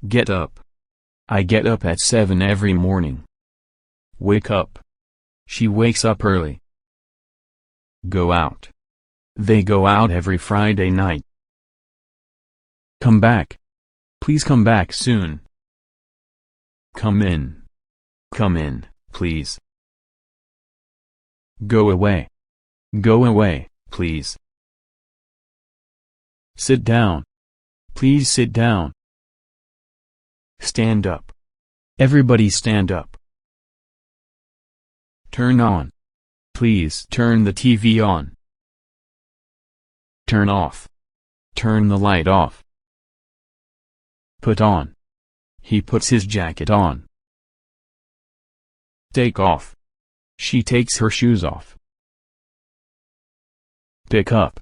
Get up. I get up at 7 every morning. Wake up. She wakes up early. Go out. They go out every Friday night. Come back. Please come back soon. Come in. Come in, please. Go away. Go away, please. Sit down. Please sit down. Stand up. Everybody stand up. Turn on. Please turn the TV on. Turn off. Turn the light off. Put on. He puts his jacket on. Take off. She takes her shoes off. Pick up.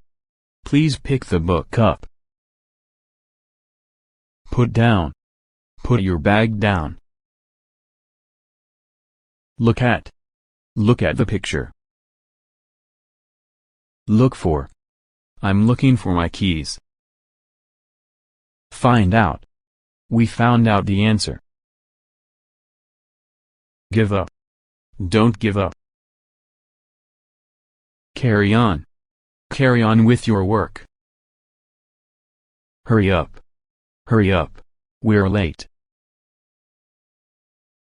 Please pick the book up. Put down. Put your bag down. Look at. Look at the picture. Look for. I'm looking for my keys. Find out. We found out the answer. Give up. Don't give up. Carry on. Carry on with your work. Hurry up. Hurry up. We're late.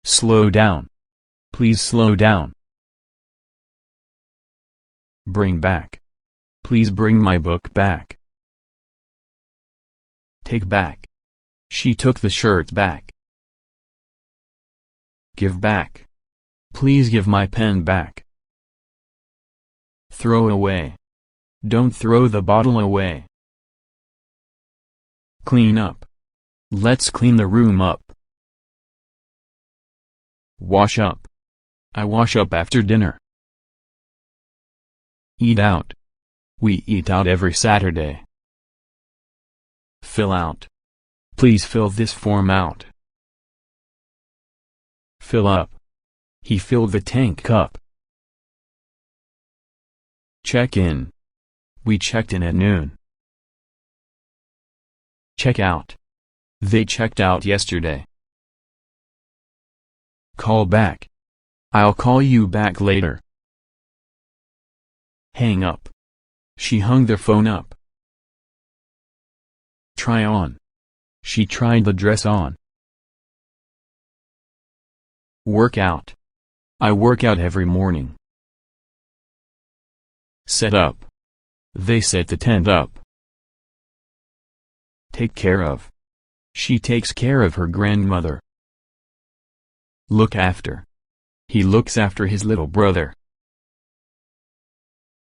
Slow down. Please slow down. Bring back. Please bring my book back. Take back. She took the shirt back. Give back. Please give my pen back. Throw away. Don't throw the bottle away. Clean up. Let's clean the room up. Wash up. I wash up after dinner. Eat out. We eat out every Saturday. Fill out. Please fill this form out. Fill up. He filled the tank up. Check in. We checked in at noon. Check out. They checked out yesterday. Call back. I'll call you back later. Hang up. She hung the phone up. Try on. She tried the dress on. Work out. I work out every morning. Set up. They set the tent up. Take care of. She takes care of her grandmother. Look after. He looks after his little brother.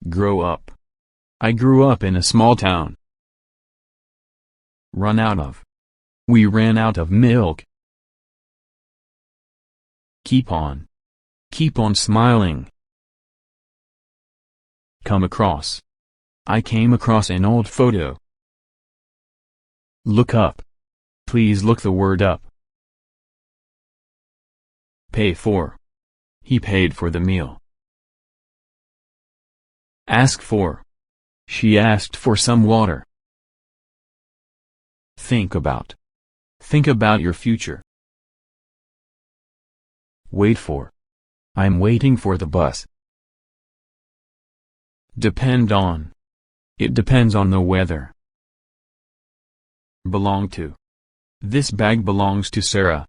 Grow up. I grew up in a small town. Run out of. We ran out of milk. Keep on. Keep on smiling. Come across. I came across an old photo. Look up. Please look the word up. Pay for. He paid for the meal. Ask for. She asked for some water. Think about. Think about your future. Wait for. I'm waiting for the bus. Depend on. It depends on the weather. Belong to. This bag belongs to Sarah.